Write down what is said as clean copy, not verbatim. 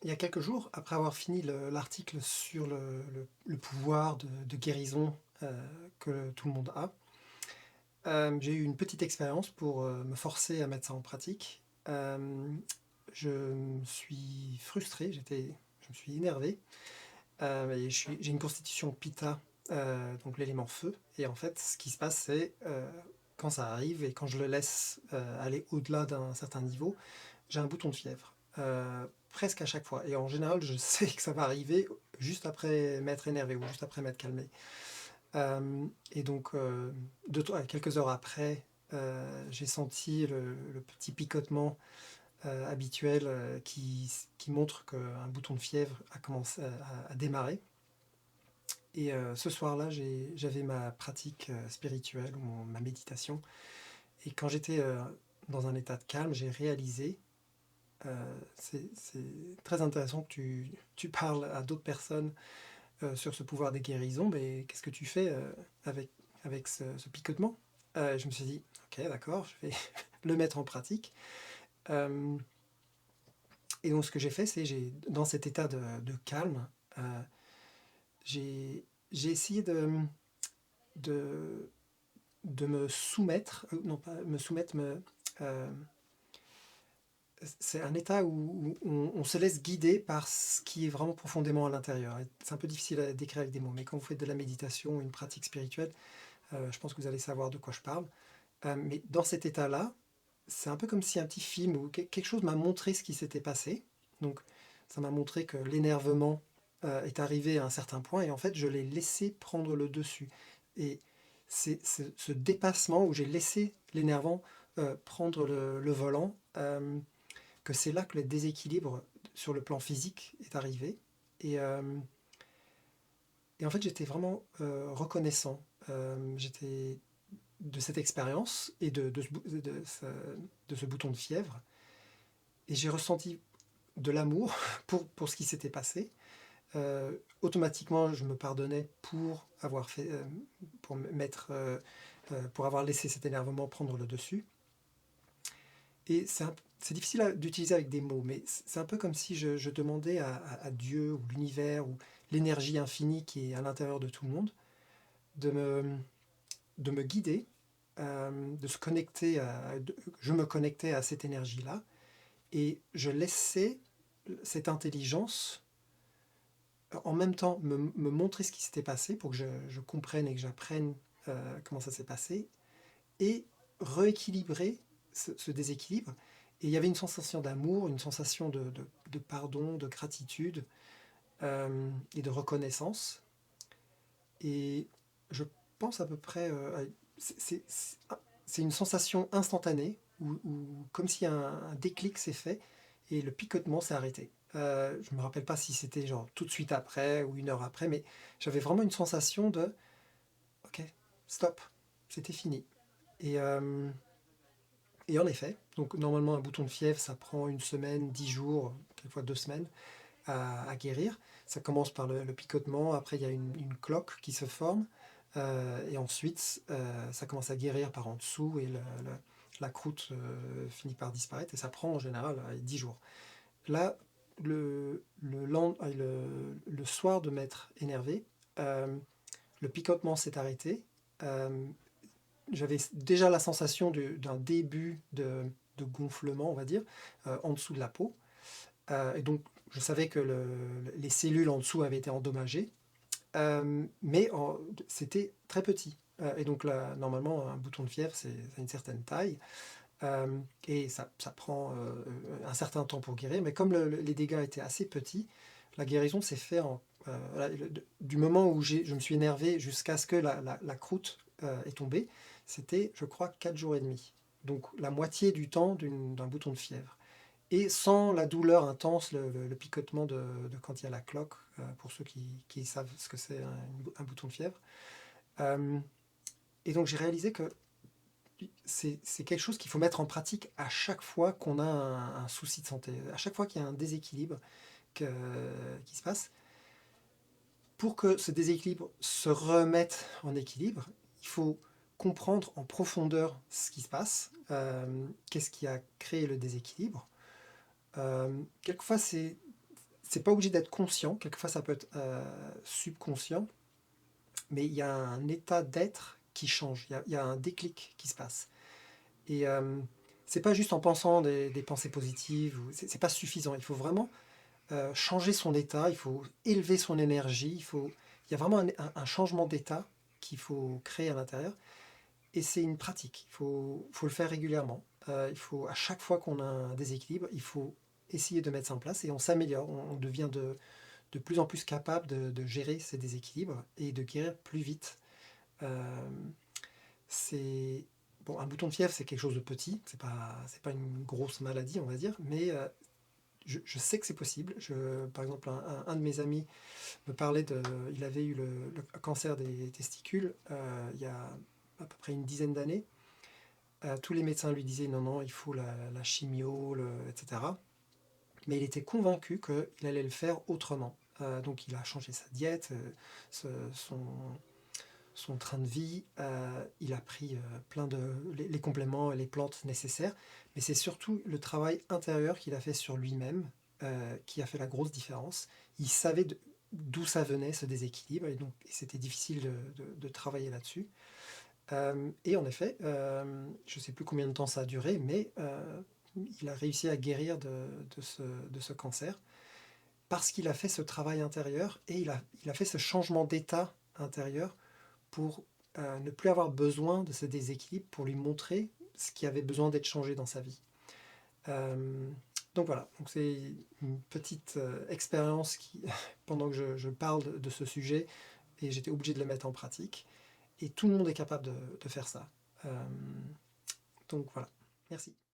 il y a quelques jours, après avoir fini l'article sur le pouvoir de guérison que tout le monde a, j'ai eu une petite expérience pour me forcer à mettre ça en pratique. Je me suis frustré, je me suis énervé. Et j'ai une constitution Pitta, donc l'élément feu. Et en fait, ce qui se passe, c'est quand ça arrive et quand je le laisse aller au-delà d'un certain niveau, j'ai un bouton de fièvre. Presque à chaque fois. Et en général, je sais que ça va arriver juste après m'être énervé ou juste après m'être calmé. Et donc, quelques heures après, j'ai senti le petit picotement habituel qui montre qu'un bouton de fièvre a commencé à démarrer. Et ce soir-là, j'avais ma pratique spirituelle ou ma méditation. Et quand j'étais dans un état de calme, j'ai réalisé, c'est très intéressant que tu parles à d'autres personnes sur ce pouvoir des guérisons, mais qu'est-ce que tu fais avec ce picotement? Je me suis dit, ok, d'accord, je vais le mettre en pratique. Euh, et donc ce que j'ai fait, c'est dans cet état de calme, euh, j'ai essayé de, de me soumettre, non pas me soumettre, euh, c'est un état où on se laisse guider par ce qui est vraiment profondément à l'intérieur. C'est un peu difficile à décrire avec des mots, mais quand vous faites de la méditation ou une pratique spirituelle, je pense que vous allez savoir de quoi je parle. Mais dans cet état-là, c'est un peu comme si un petit film ou quelque chose m'a montré ce qui s'était passé. Donc ça m'a montré que l'énervement est arrivé à un certain point et en fait je l'ai laissé prendre le dessus. Et c'est ce dépassement où j'ai laissé l'énervant prendre le volant, que c'est là que le déséquilibre sur le plan physique est arrivé. Et, euh, et en fait j'étais vraiment reconnaissant. J'étais de cette expérience et de ce bouton de fièvre. Et j'ai ressenti de l'amour pour ce qui s'était passé. Automatiquement, je me pardonnais pour avoir fait, pour avoir laissé cet énervement prendre le dessus. Et c'est difficile d'utiliser avec des mots, mais c'est un peu comme si je demandais à Dieu ou l'univers ou l'énergie infinie qui est à l'intérieur de tout le monde de de me guider, de se connecter je me connectais à cette énergie-là et je laissais cette intelligence en même temps me montrer ce qui s'était passé pour que je comprenne et que j'apprenne comment ça s'est passé et rééquilibrer ce déséquilibre. Et il y avait une sensation d'amour, une sensation de pardon, de gratitude et de reconnaissance. Et je pense à peu près, c'est une sensation instantanée, comme si un déclic s'est fait et le picotement s'est arrêté. Je ne me rappelle pas si c'était genre tout de suite après ou une heure après, mais j'avais vraiment une sensation de ok, stop, c'était fini. Et, euh, et en effet, donc normalement un bouton de fièvre, ça prend une semaine, 10 jours, quelquefois 2 semaines à guérir. Ça commence par le picotement, après il y a une cloque qui se forme, et ensuite ça commence à guérir par en dessous et la croûte finit par disparaître et ça prend en général 10 jours. Là, le soir de m'être énervé, euh, le picotement s'est arrêté. Euh, J'avais déjà la sensation d'un début de gonflement, on va dire, en dessous de la peau. Et donc, je savais que les cellules en dessous avaient été endommagées, mais c'était très petit. Et donc, là, normalement, un bouton de fièvre, c'est une certaine taille. Et ça prend un certain temps pour guérir. Mais comme les dégâts étaient assez petits, la guérison s'est faite voilà, du moment où je me suis énervé jusqu'à ce que la croûte est tombée. C'était, je crois, 4 jours et demi. Donc, la moitié du temps d'un bouton de fièvre et sans la douleur intense, le picotement quand il y a la cloque, pour ceux qui savent ce que c'est un bouton de fièvre. Euh, et donc j'ai réalisé que c'est quelque chose qu'il faut mettre en pratique à chaque fois qu'on a un souci de santé, à chaque fois qu'il y a un déséquilibre qui se passe. Pour que ce déséquilibre se remette en équilibre, il faut comprendre en profondeur ce qui se passe, qu'est-ce qui a créé le déséquilibre. Quelquefois, c'est pas obligé d'être conscient, quelquefois ça peut être subconscient, mais il y a un état d'être qui change, il y a un déclic qui se passe. Et c'est pas juste en pensant des pensées positives, c'est pas suffisant, il faut vraiment changer son état, il faut élever son énergie, il y a vraiment un changement d'état qu'il faut créer à l'intérieur. Et c'est une pratique, faut le faire régulièrement. Il faut, à chaque fois qu'on a un déséquilibre, il faut essayer de mettre ça en place et on s'améliore, on devient de plus en plus capable de gérer ces déséquilibres et de guérir plus vite. Euh, c'est bon, un bouton de fièvre, c'est quelque chose de petit, c'est pas une grosse maladie, on va dire, mais je sais que c'est possible. Par exemple, un de mes amis me parlait il avait eu le cancer des testicules il y a à peu près une dizaine d'années. Tous les médecins lui disaient non, non, il faut la chimio, etc. Mais il était convaincu qu'il allait le faire autrement. Donc il a changé sa diète, son train de vie, il a pris plein les compléments et les plantes nécessaires, mais c'est surtout le travail intérieur qu'il a fait sur lui-même qui a fait la grosse différence. Il savait d'où ça venait ce déséquilibre, et donc c'était difficile de travailler là-dessus. Et en effet, je ne sais plus combien de temps ça a duré, mais il a réussi à guérir de ce cancer parce qu'il a fait ce travail intérieur et il a fait ce changement d'état intérieur pour ne plus avoir besoin de ce déséquilibre, pour lui montrer ce qui avait besoin d'être changé dans sa vie. Euh, donc voilà, donc c'est une petite expérience pendant que je parle de ce sujet, et j'étais obligé de le mettre en pratique. Et tout le monde est capable de faire ça. Euh, donc voilà, merci.